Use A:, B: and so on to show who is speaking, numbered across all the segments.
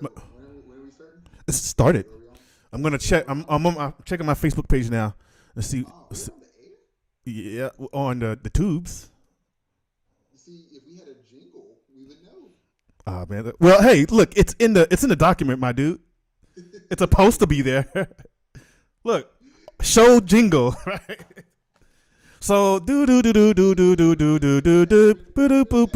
A: M-
B: When are we starting?
A: It's started.
B: Are we on?
A: I'm gonna
B: Oh,
A: check.
B: we're
A: I'm
B: on.
A: I'm checking my Facebook page now. Let's see.
B: Oh, we're on the air.
A: Yeah, on the tubes.
B: You see, if we had a jingle, we would know.
A: Ah man. Well, hey, look, it's in the document, my dude. It's supposed to be there. Look, show jingle. Right. So do do do do do do do do do do do boo boo boo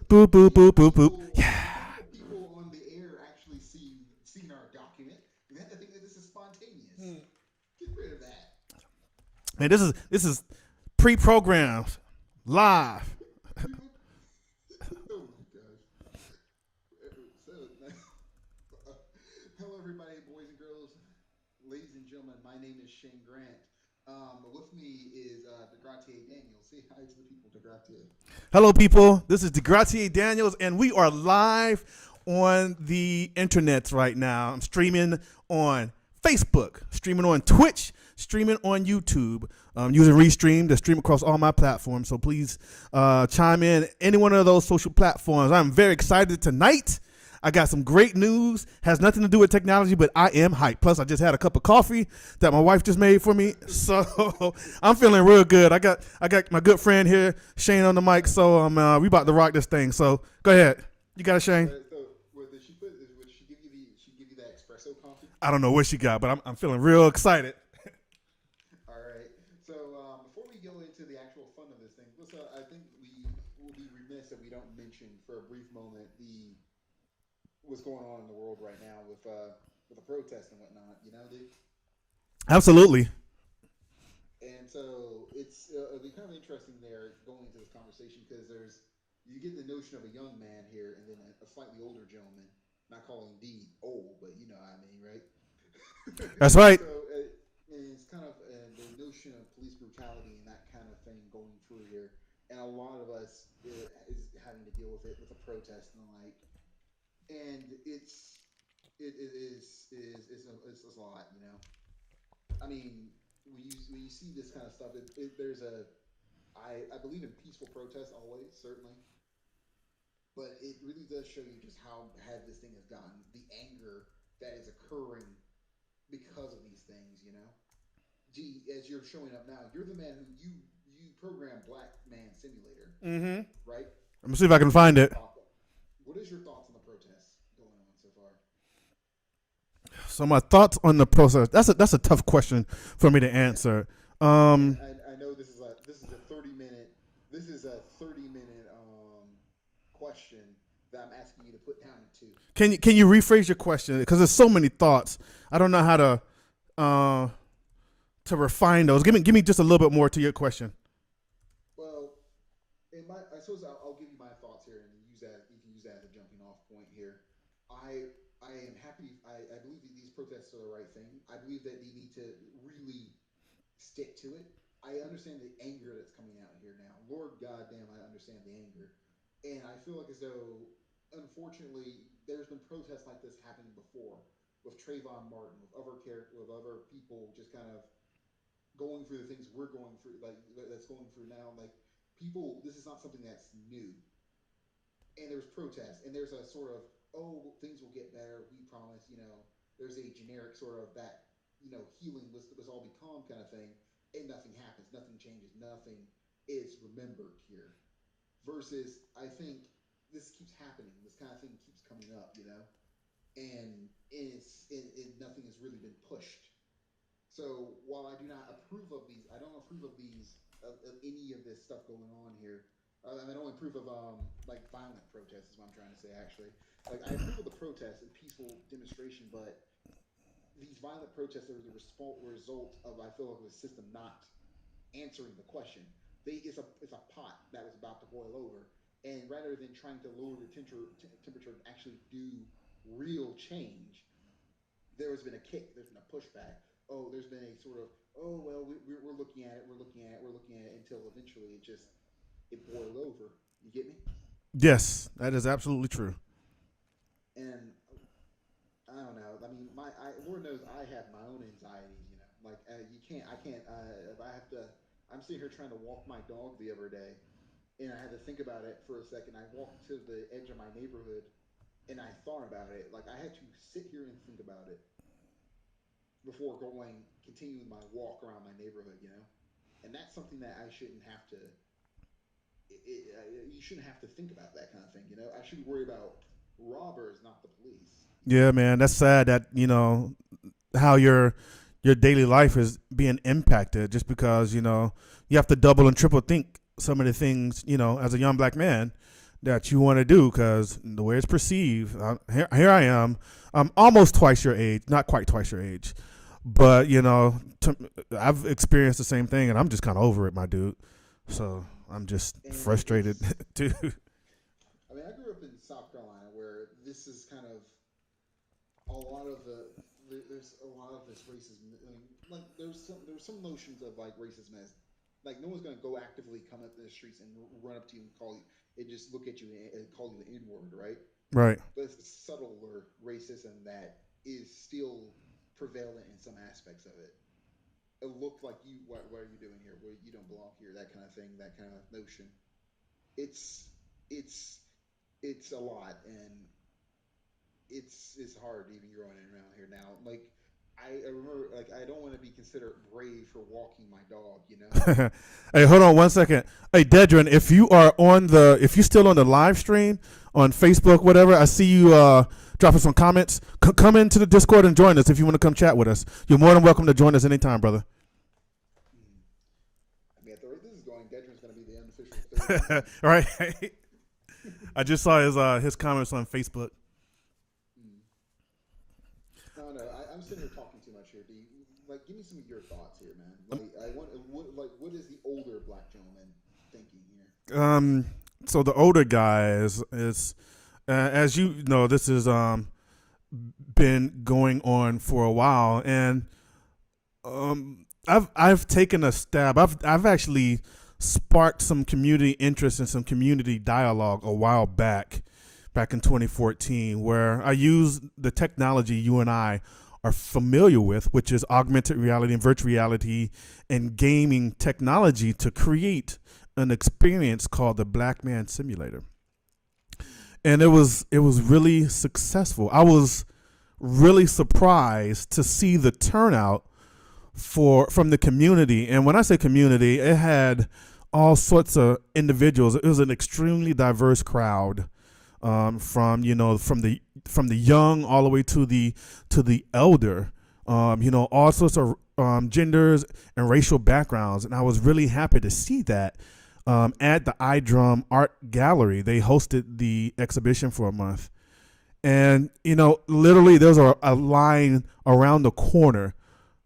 A: boo boo boo boo boo boo.
B: We can't have the people on the air actually seeing our document. We have to think that this is spontaneous. Get rid of that.
A: Man, this is pre-programmed, live.
B: People, oh my gosh. So, hello everybody, boys and girls, ladies and gentlemen. My name is Shane Grant. With me is DeGratier Daniel. Say hi to the people, DeGratier.
A: Hello, people. This is DeGratier Daniels, and we are live on the internet right now. I'm streaming on Facebook, streaming on Twitch, streaming on YouTube, using Restream to stream across all my platforms. So please chime in any one of those social platforms. I'm very excited tonight. I got some great news. Has nothing to do with technology, but I am hyped. Plus, I just had a cup of coffee that my wife just made for me, so I'm feeling real good. I got my good friend here, Shane, on the mic. So we about to rock this thing. So go ahead. You got it, Shane.
B: So, what did she put? Would she give you the? She give you that espresso coffee?
A: I don't know what she got, but I'm feeling real excited.
B: All right. So before we go into the actual fun of this thing, let's. I think we will be remiss if we don't mention for a brief moment the what's going on in the world right now with the protests and whatnot. You know,
A: Absolutely.
B: and so it'll be kind of interesting there going into this conversation because there's you get the notion of a young man here and then a slightly older gentleman. Not calling D old, but you know what I mean, right?
A: That's right.
B: So and it's kind of the notion of police brutality and that kind of thing going through here, and a lot of us is having to deal with it with the protest and the like, and it's a lot, you know. I mean, when you see this kind of stuff, there's a I believe in peaceful protest always, certainly, but it really does show you just how bad this thing has gotten, the anger that is occurring because of these things, you know. Gee, as you're showing up now, you're the man who you program Black Man Simulator,
A: Mm-hmm.
B: right?
A: Let me see if I can
B: What is
A: find
B: your
A: it.
B: thought? What is your thoughts on the protests going on so far?
A: So my thoughts on the process. That's a tough question for me to
B: Yeah,
A: answer.
B: and
A: Um,
B: I know this is a 30-minute question that I'm asking you to put down in two.
A: can you rephrase your question? Because there's so many thoughts. I don't know how uh, to refine those. Give me just a little bit more to your question.
B: Well, I suppose I'll give you my thoughts here, and use that you can use that as a jumping off point here. I am happy. I believe that these protests are the right thing. I believe that they need to really stick to it. I understand the anger that's coming out here now. Lord goddamn, I understand the anger, and I feel like as though, unfortunately, there's been protests like this happening before with Trayvon Martin, with other people, just kind of going through the things we're going through, like that's going through now. Like people, this is not something that's new. And there's protests, and there's a sort of, oh, things will get better, we promise. You know, there's a generic sort of that, healing, let's all be calm kind of thing, and nothing happens, nothing changes, nothing is remembered here. Versus, I think this keeps happening, this kind of thing keeps coming up, and nothing has really been pushed. So while I do not approve of these, I don't approve of of any of this stuff going on here. I don't approve of like violent protests. Is what I'm trying to say. Actually, like I approve of the protests and peaceful demonstration, but these violent protests are the result of, I feel like, the system not answering the question. It's a pot that was about to boil over, and rather than trying to lower the temperature and actually do real change, there has been a kick, there's been a pushback. Oh, there's been a sort of, oh well, we're looking at it, we're looking at it until eventually it boiled over. You get me?
A: Yes, that is absolutely true.
B: And I don't know. I mean, Lord knows I have my own anxieties. You know, like you can't, I can't. If I have to, I'm sitting here trying to walk my dog the other day, and I had to think about it for a second. I walked to the edge of my neighborhood, and I thought about it. Like I had to sit here and think about it before going continuing my walk around my neighborhood. And that's something that I shouldn't have to. You shouldn't have to think about that kind of thing. I should worry about robbers, not the police.
A: Yeah, man, that's sad that how your daily life is being impacted just because you have to double and triple think some of the things as a young black man that you want to do because the way it's perceived. Here I am. I'm almost twice your age, not quite twice your age, but I've experienced the same thing, and I'm just kind of over it, my dude. So I'm just
B: And
A: frustrated
B: it's.
A: too.
B: I mean, I grew up in South Carolina, where this is kind of a lot of there's a lot of this racism. I mean, like there's some notions of like racism as like no one's gonna go actively come up the streets and run up to you and call you and just look at you and call you the N word, right?
A: Right.
B: But it's a subtler racism that is still prevalent in some aspects of it. It looked like you. What are you doing here? Well, you don't belong here. That kind of thing. That kind of notion. It's it's it's a lot, and it's hard even growing around here now. Like I remember, like I don't want to be considered brave for walking my dog.
A: Hey, hold on one second. Hey, Dedrin, if you still on the live stream on Facebook, whatever, I see you dropping some comments. Come into the Discord and join us if you want to come chat with us. You're more than welcome to join us anytime, brother.
B: Mm. I mean, at the rate this is going, Dedrin's going to be the unofficial third wheel.
A: Right. I just saw his comments on Facebook.
B: Mm. No, no, I'm sitting here talking too much here. Like, give me some of your thoughts here, man. Like, I want, what is the older black gentleman thinking here?
A: Um, so the older guys is as you know, this has been going on for a while, and I've taken a stab. I've actually sparked some community interest and some community dialogue a while back in 2014, where I used the technology you and I are familiar with, which is augmented reality and virtual reality and gaming technology, to create an experience called the Black Man Simulator. And it was really successful. I was really surprised to see the turnout from the community. And when I say community, it had all sorts of individuals. It was an extremely diverse crowd, from the young all the way to the elder. All sorts of genders and racial backgrounds, and I was really happy to see that. At the iDrum Art Gallery, they hosted the exhibition for a month, and literally there's a line around the corner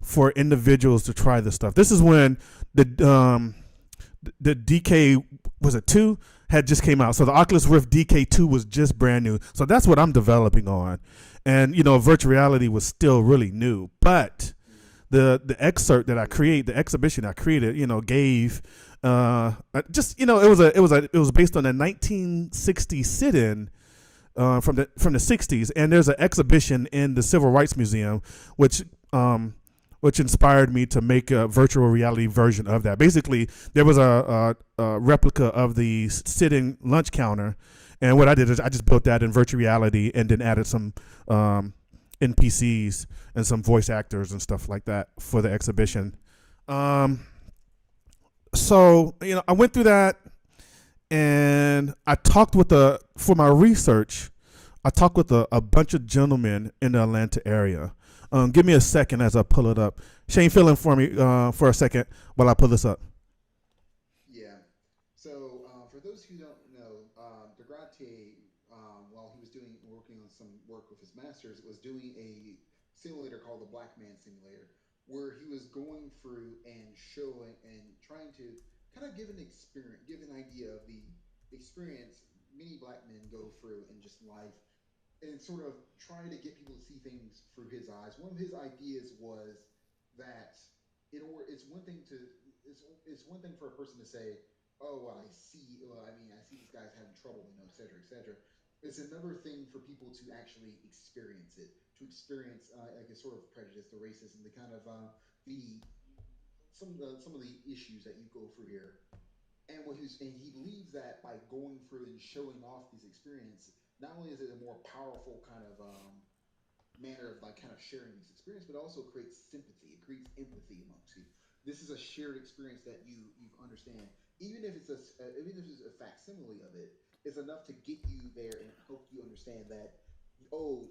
A: for individuals to try this stuff. This is when the DK, was it 2, had just came out. So the Oculus Rift DK2 was just brand new. So that's what I'm developing on. And virtual reality was still really new. But the excerpt that I create, the exhibition I created, gave just it was based on a 1960 sit-in from the 60s, and there's an exhibition in the Civil Rights Museum, which inspired me to make a virtual reality version of that. Basically, there was a replica of the sitting lunch counter, and what I did is I just built that in virtual reality and then added some NPCs and some voice actors and stuff like that for the exhibition. So I went through that, and I talked for my research. I talked with a bunch of gentlemen in the Atlanta area. Give me a second as I pull it up. Shane, fill in for me for a second while I pull this up.
B: Yeah. So, for those who don't know, Degratier, while he was working on some work with his masters, was doing a simulator called the Black Man Simulator, where he was going through and showing and trying to kind of give an experience, give an idea of the experience many black men go through in just life, and sort of try to get people to see things through his eyes. One of his ideas was that it's one thing to it's one thing for a person to say, "Oh, well, I see. Well, I mean, I see this guy's having trouble, et cetera, et cetera." It's another thing for people to actually experience it, to experience like a sort of prejudice, the racism, the kind of the some of the issues that you go through here. And he believes that by going through and showing off these experience, not only is it a more powerful kind of manner of like kind of sharing this experience, but also creates sympathy. It creates empathy amongst you. This is a shared experience that you understand, even if it's even if it's a facsimile of it. It's enough to get you there and help you understand that. Oh,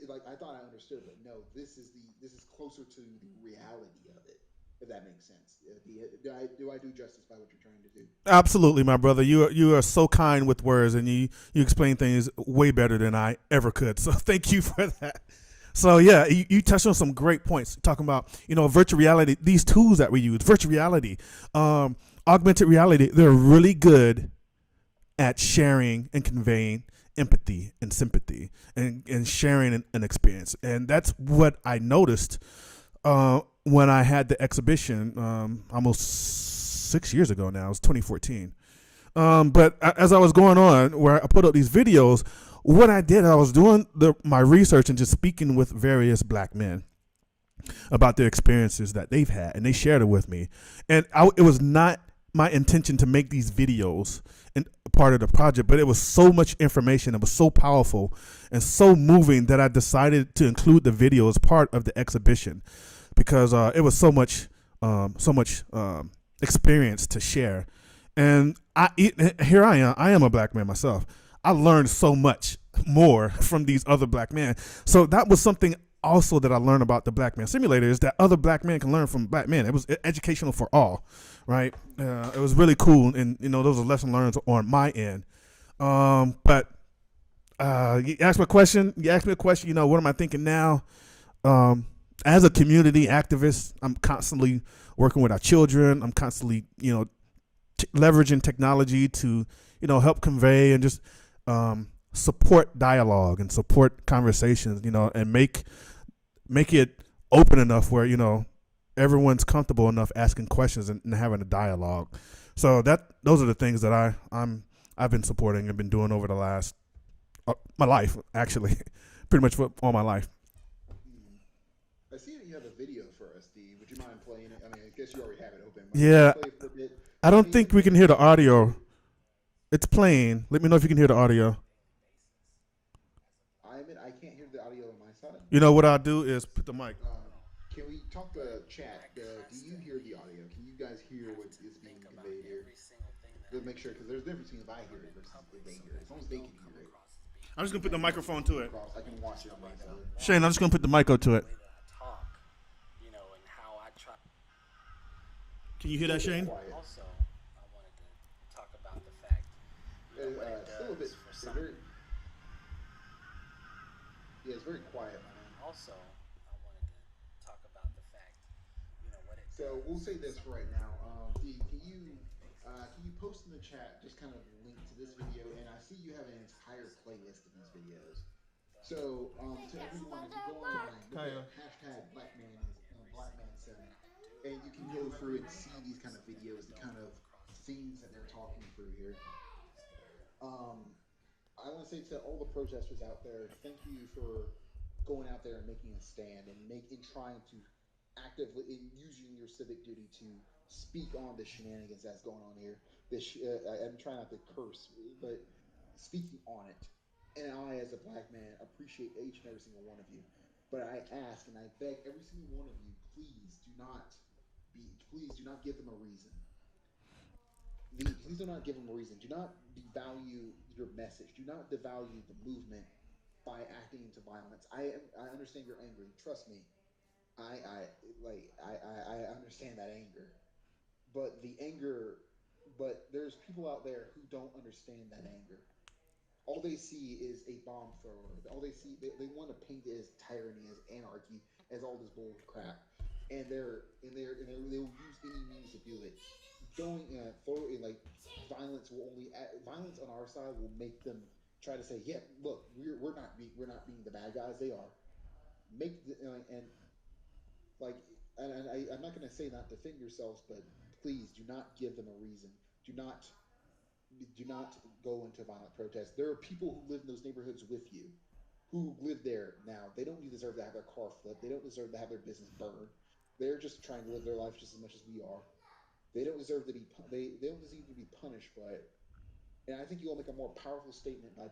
B: like I thought I understood, but no, this is closer to the reality of it. If that makes sense. Do I do justice by what you're trying to do?
A: Absolutely, my brother. You are so kind with words, and you explain things way better than I ever could. So thank you for that. So yeah, you touched on some great points. Talking about virtual reality, these tools that we use, virtual reality, um, augmented reality. They're really good at sharing and conveying empathy and sympathy and sharing an experience. And that's what I noticed when I had the exhibition almost 6 years ago now. It was 2014. But as I was going on, where I put up these videos, what I did, I was doing my research and just speaking with various black men about their experiences that they've had, and they shared it with me. And it was not my intention to make these videos and part of the project, but it was so much information. It was so powerful and so moving that I decided to include the video as part of the exhibition because it was so much experience to share. And here I am. I am a black man myself. I learned so much more from these other black men. So that was something also that I learned about the Black Man Simulator is that other black men can learn from black men. It was educational for all, right? It was really cool, and those are lesson learned on my end. But you asked me a question. You asked me a question. What am I thinking now? Um, as a community activist, I'm constantly working with our children. I'm constantly, leveraging technology to, help convey and just support dialogue and support conversations, and make it open enough where everyone's comfortable enough asking questions and having a dialogue. So those are the things that I've been supporting and been doing over the last my life actually, pretty much for all my life.
B: Hmm. I see that you have a video for us, D. Would you mind playing it? I mean, I guess you already have it open. Can you
A: Yeah,
B: play it for a bit?
A: I don't
B: Can you let
A: think
B: me
A: we
B: know
A: can
B: if you
A: hear the
B: can hear it?
A: audio. It's playing. Let me know if you can hear the audio.
B: I admit I can't hear the audio on my side.
A: You know what I'll do is put the mic.
B: Can we talk the chat? Do you hear the audio? Can you guys hear what is being conveyed here? Let's make sure because there's a difference between if I hear it versus if they hear it. As long as they can hear it,
A: I'm just gonna put the
B: I can
A: microphone
B: come
A: to it.
B: across. I can watch it on my side.
A: Shane, I'm just gonna put the mic up to it. Can you
B: It's
A: hear
B: a
A: that,
B: little bit
A: Shane?
B: quiet. Still a bit very yeah. It's very quiet, my man. So we'll say this for right now. D, can you post in the chat just kind of link to this video? And I see you have an entire playlist of these videos. So to everyone, if you go online, look at
A: Kaya.
B: hashtag Black Man 7, and you can go through and see these kind of videos, the kind of themes that they're talking through here. Um, I want to say to all the protesters out there, thank you for going out there and making a stand and trying to actively in using your civic duty to speak on the shenanigans that's going on here. I'm trying not to curse, but speaking on it. And I, as a black man, appreciate each and every single one of you. But I ask and I beg every single one of you, please do not give them a reason. Please do not give them a reason. Do not devalue your message. Do not devalue the movement by acting into violence. I understand you're angry. Trust me. I I understand that anger. But the anger but there's people out there who don't understand that anger. All they see is a bomb thrower. All they see they want to paint it as tyranny, as anarchy, as all this bull crap. They will use any means to do it. Throwing throw like violence on our side will make them try to say, yeah, look, we're not being the bad guys. They are make the, and like I'm not going to say not defend yourselves, but please do not give them a reason. Do not do not go into violent protest. There are people who live in those neighborhoods with you, who live there now. They don't deserve to have their car flipped. They don't deserve to have their business burned. They're just trying to live their life just as much as we are. They don't deserve to be they don't deserve to be punished by it. And I think you'll make a more powerful statement by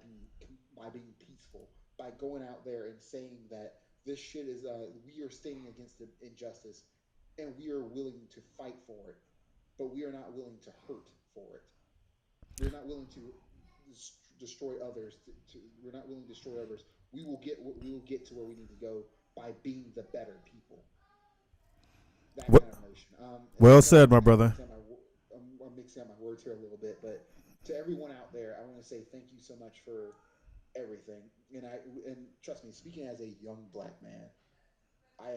B: being peaceful, by going out there and saying that this shit is we are standing against the injustice, and we are willing to fight for it, but we are not willing to hurt for it. We're not willing to destroy others. We're not willing to destroy others. We will get to where we need to go by being the better people. That
A: Well,
B: kind of notion. And
A: well
B: I know
A: said,
B: I'm
A: my
B: kind of
A: brother.
B: I'm mixing up my words here a little bit, but to everyone out there, I want to say thank you so much for everything. And trust me, speaking as a young black man, I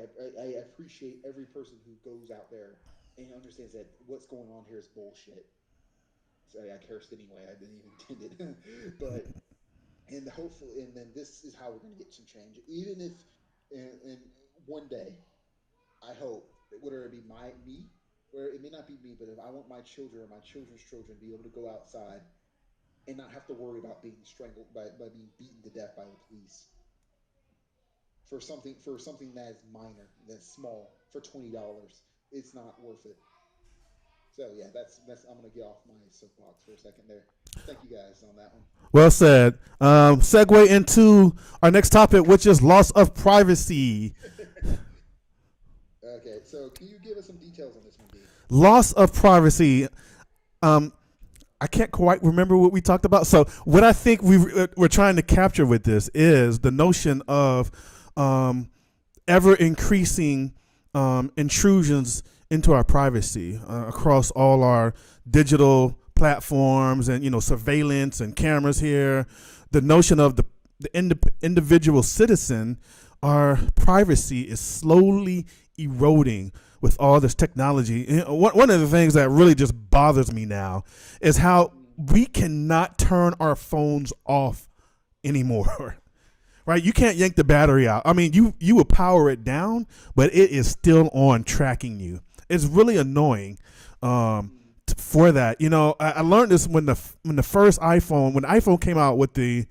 B: appreciate every person who goes out there and understands that what's going on here is bullshit. Sorry, I cursed anyway. I didn't even intend it, but and hopefully, and then this is how we're going to get some change. Even if, and one day, I hope, whether it be me, or it may not be me, but if I want my children or my children's children to be able to go outside and not have to worry about being strangled by being beaten to death by the police for something that is minor, that's small, for $20, it's not worth it. So yeah, that's I'm gonna get off my soapbox for a second there. Thank you guys on that one.
A: Well said. Segue into our next topic, which is loss of privacy.
B: Okay, so can you give us some details on this one, D?
A: Loss of privacy. Um, I can't quite remember what we talked about. So what I think we're trying to capture with this is the notion of um, ever increasing intrusions into our privacy across all our digital platforms and surveillance and cameras here. The notion of the individual citizen, our privacy is slowly eroding with all this technology. One of the things that really just bothers me now is how
B: Mm,
A: we cannot turn our phones off anymore. Right? You can't yank the battery out. I mean, you will power it down, but it is still on tracking you. It's really annoying
B: mm,
A: for that. I learned this when the first iPhone, when the iPhone came out with it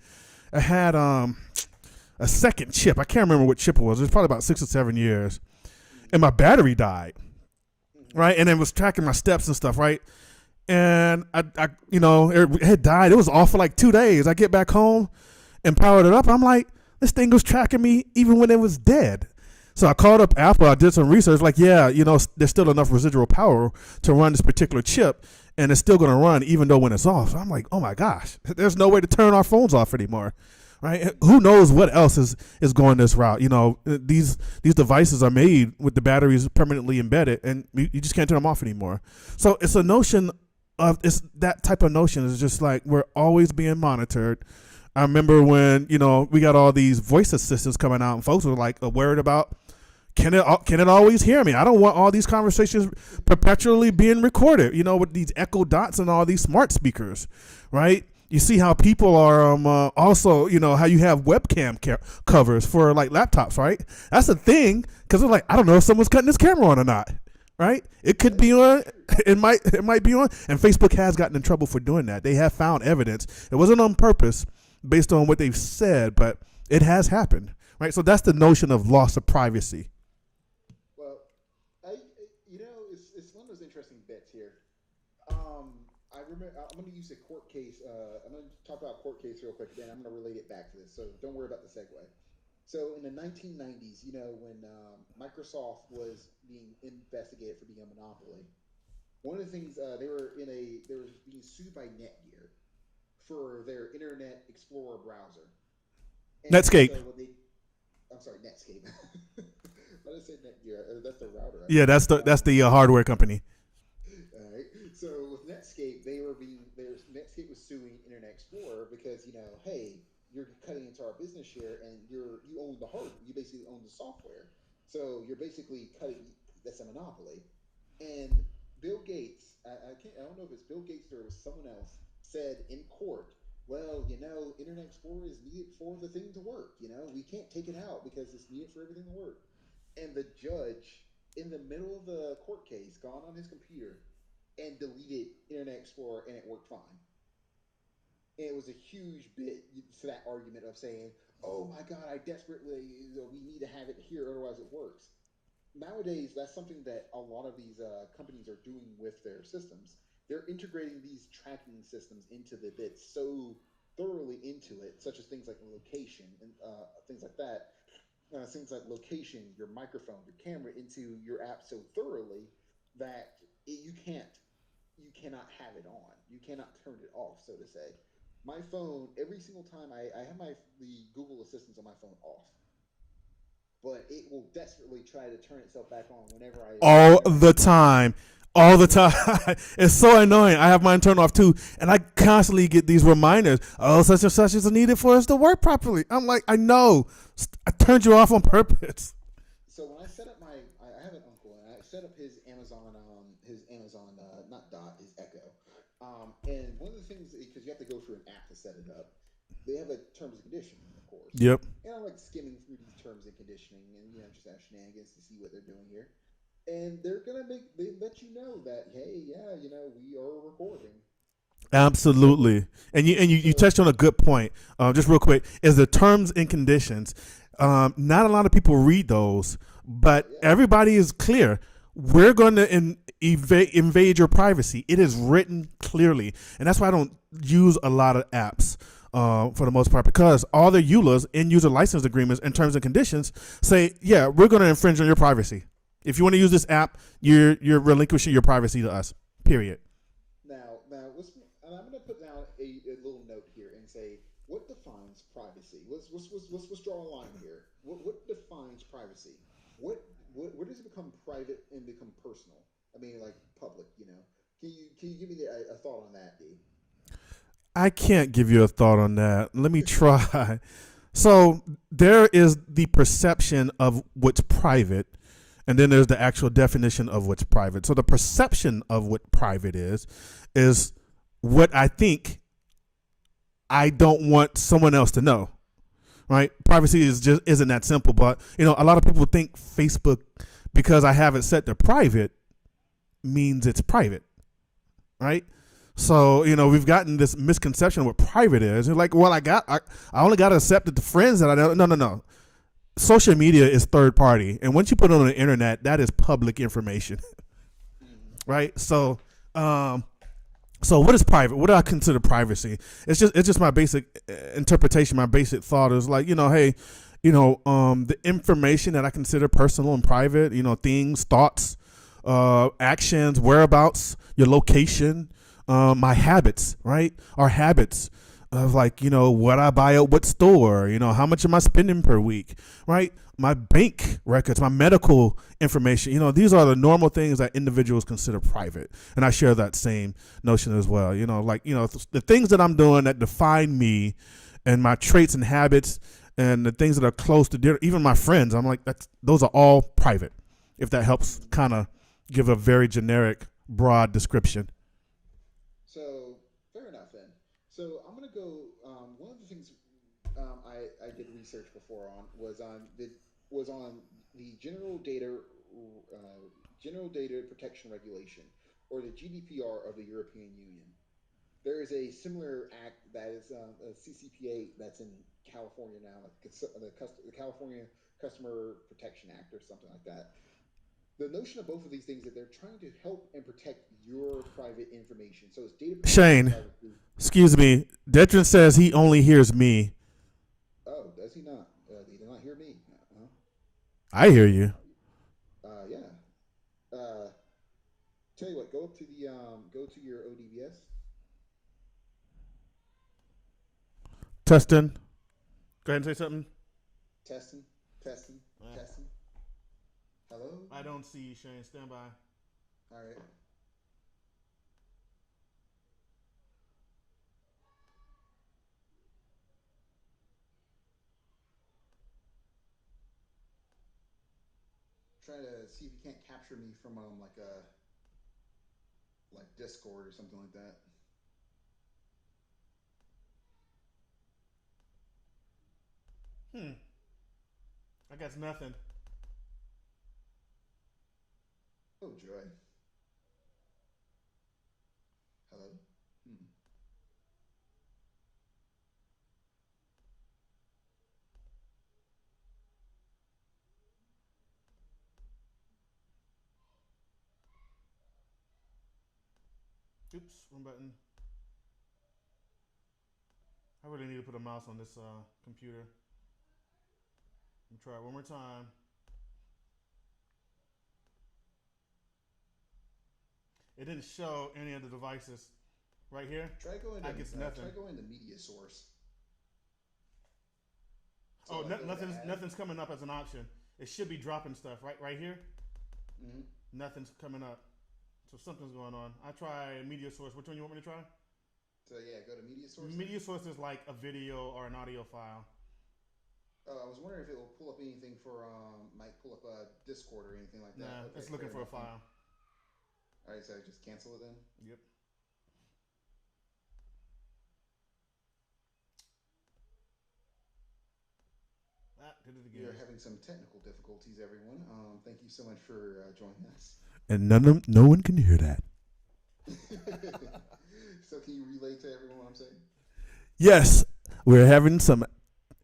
A: had a second chip. I can't remember what chip it was. It was probably about 6 or 7 years,
B: mm,
A: and my battery died.
B: mm,
A: Right, and it was tracking my steps and stuff. Right, and it had died. It was off for like 2 days. I get back home and powered it up. I'm like, this thing was tracking me even when it was dead. So I called up Apple. I did some research. Like, yeah, there's still enough residual power to run this particular chip, and it's still going to run even though when it's off. So I'm like, oh my gosh, there's no way to turn our phones off anymore. Right? Who knows what else is going this route? These devices are made with the batteries permanently embedded, and you just can't turn them off anymore. So it's a notion of it's that type of notion is just like we're always being monitored. I remember when we got all these voice assistants coming out, and folks were like worried about can it always hear me? I don't want all these conversations perpetually being recorded. With these Echo Dots and all these smart speakers, right? You see how people are also how you have webcam covers for like laptops, right? That's a thing because they're like I don't know if someone's cutting this camera on or not, right? It could be
B: that's
A: on.
B: true.
A: It might be on, and Facebook has gotten in trouble for doing that. They have found evidence. It wasn't on purpose, based on what they've said, but it has happened, right? So that's the notion of loss of privacy.
B: Well, it's one of those interesting bits here. I remember. I'm going to use a court case. I'm going to talk about a court case real quick. Then I'm going to relate it back to this. So don't worry about the segue. So in the 1990s, when Microsoft was being investigated for being a monopoly, one of the things they were being sued by Netgear for their Internet Explorer browser. And
A: Netscape.
B: so what they, I'm sorry, Netscape. Let us say Netgear. That's the router, I
A: Yeah,
B: think.
A: that's the hardware company.
B: All right. So with Netscape, Netscape was suing Internet Explorer because hey, you're cutting into our business share, and you own the hardware. You basically own the software. So you're basically cutting. That's a monopoly. And Bill Gates, I can't. I don't know if it's Bill Gates or it was someone else, said in court, well, Internet Explorer is needed for the thing to work. We can't take it out because it's needed for everything to work. And the judge, in the middle of the court case, gone on his computer and deleted Internet Explorer, and it worked fine. And it was a huge bit for that argument of saying, "Oh my God, I desperately, we need to have it here, otherwise it works." Nowadays, that's something that a lot of these companies are doing with their systems. they're integrating these tracking systems into the bits so thoroughly into it, such as things like location and things like that. Things like location, your microphone, your camera into your app so thoroughly that you cannot have it on. You cannot turn it off, so to say. My phone, every single time I have the Google Assistants on my phone off, but it will desperately try to turn itself back on
A: All
B: whenever I
A: the time. All the time. It's so annoying. I have mine turned off too. And I constantly get these reminders. Oh, such and such is needed for us to work properly. I'm like, I know. I turned you off on purpose.
B: So when I set up I have an uncle and I set up his Amazon not Dot, his Echo, and one of the things because you have to go through an app to set it up, they have a terms and conditioning, of course,
A: Yep.
B: and I like skimming through these terms and conditioning and just have shenanigans to see what they're doing here, and they let you know that hey yeah we are recording, so
A: Absolutely. And you
B: so
A: touched on a good point. Just real quick, is the terms and conditions. Not a lot of people read those, but
B: yeah.
A: everybody is clear. We're going to invade your privacy. It is written clearly, and that's why I don't use a lot of apps for the most part, because all the EULAs, end user license agreements, and terms and conditions say, yeah, we're going to infringe on your privacy. If you want to use this app, you're relinquishing your privacy to us. Period.
B: Now, and I'm going to put down a little note here and say, what defines privacy? Let's draw a line here. What defines privacy? What where does it become private and become personal? I mean, like public. Can you give me a thought on that, D?
A: I can't give you a thought on that. Let me try. So there is the perception of what's private, and then there's the actual definition of what's private. So the perception of what private is what I think I don't want someone else to know. Right? Privacy is just isn't that simple. But a lot of people think Facebook, because I have it set to private, means it's private. Right? So we've gotten this misconception of what private is. You're like, well, I only got to accept it to friends that I know. No, no, no. Social media is third party, and once you put it on the internet, that is public information.
B: Mm-hmm.
A: Right? So what is private? What do I consider privacy? It's just my basic interpretation. My basic thought is like, hey, the information that I consider personal and private, things, thoughts, actions, whereabouts, your location, my habits, right? Our habits of like, what I buy at what store, how much am I spending per week, right? My bank records, my medical information, these are the normal things that individuals consider private. And I share that same notion as well. The things that I'm doing that define me and my traits and habits and the things that are close to dear, even my friends, I'm like, those are all private. If that helps kind of give a very generic, broad description.
B: So fair enough then. So I'm gonna go. One of the things I did research before on was on the General Data Protection Regulation, or the GDPR of the European Union. There is a similar act that is a CCPA that's in California now, like the California Customer Protection Act or something like that. The notion of both of these things that they're trying to help and protect your private information. So it's data protection and
A: Shane,
B: privacy.
A: excuse me. Detrin says he only hears me.
B: Oh, does he not? He did not hear me.
A: I hear you.
B: Yeah. Uh, tell you what, go to your ODBS.
A: Testing. Go ahead and say something.
B: Testing, testing, testing. Hello.
A: I don't see you, Shane. Stand by.
B: All right. Try to see if you can't capture me from like Discord or something like that.
A: Hmm. I got nothing.
B: Oh joy. Hello. Hmm.
A: Oops, wrong button. I really need to put a mouse on this computer. Let me try it one more time. It didn't show any of the devices right here.
B: Try going
A: I guess nothing.
B: Try going to media source. So
A: Oh,
B: like
A: nothing's coming up as an option. It should be dropping stuff right here.
B: Mm-hmm.
A: Nothing's coming up. So something's going on. I try media source. Which one you want me to try?
B: So yeah, go to media source.
A: Media source is like a video or an audio file.
B: I was wondering if it will pull up anything for might pull up a Discord or anything like that.
A: Nah,
B: Okay,
A: it's looking for a
B: enough.
A: file.
B: All right, so just cancel it then.
A: Yep. Did it again.
B: We are having some technical difficulties, everyone. Thank you so much for joining us.
A: And no one can hear that.
B: So can you relay to everyone what I'm saying?
A: Yes, we're having some.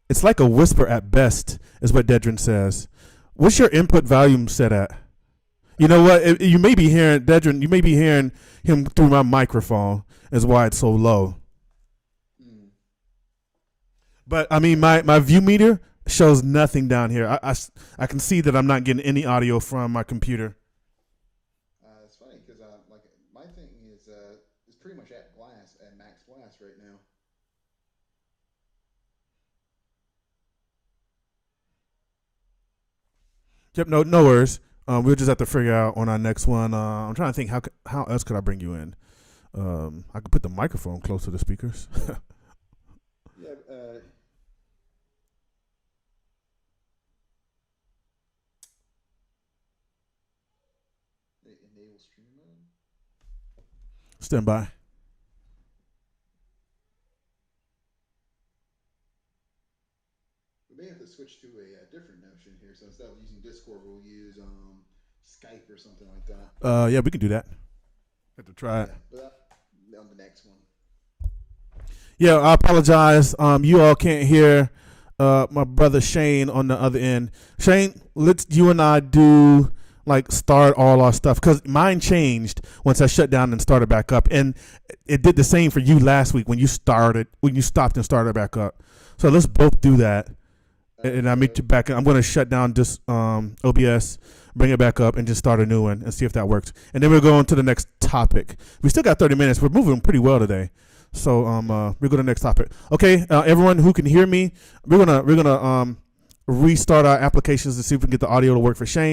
A: It's like a whisper at best, is what Dedrin says. What's your input volume set at? You know what? You may be hearing Dedrin. You may be hearing him through my microphone. Is why it's so low. But I mean, my view meter shows nothing down here. I can see that I'm not getting any audio from my computer.
B: It's funny because like my thing is pretty much at max blast right now.
A: Yep, no worries. We'll just have to figure out on our next one. I'm trying to think how else could I bring you in. I could put the microphone close to the speakers.
B: Yeah. Enable stream mode.
A: Stand by.
B: We may have to switch to a different notion here. So instead of using Discord, we'll use Skype or something like that.
A: Yeah, we can do that. Have to try it.
B: But on the next one.
A: Yeah, I apologize. You all can't hear my brother Shane on the other end. Shane, let's you and I do like start all our stuff because mine changed once I shut down and started back up, and it did the same for you last week when you stopped and started back up. So let's both do that, and I'll meet you back. I'm going to shut down this OBS, bring it back up, and just start a new one and see if that works. And then we'll go on to the next topic. We still got 30 minutes. We're moving pretty well today. So we'll go to the next topic. Okay, everyone who can hear me, we're gonna restart our applications to see if we can get the audio to work for Shane.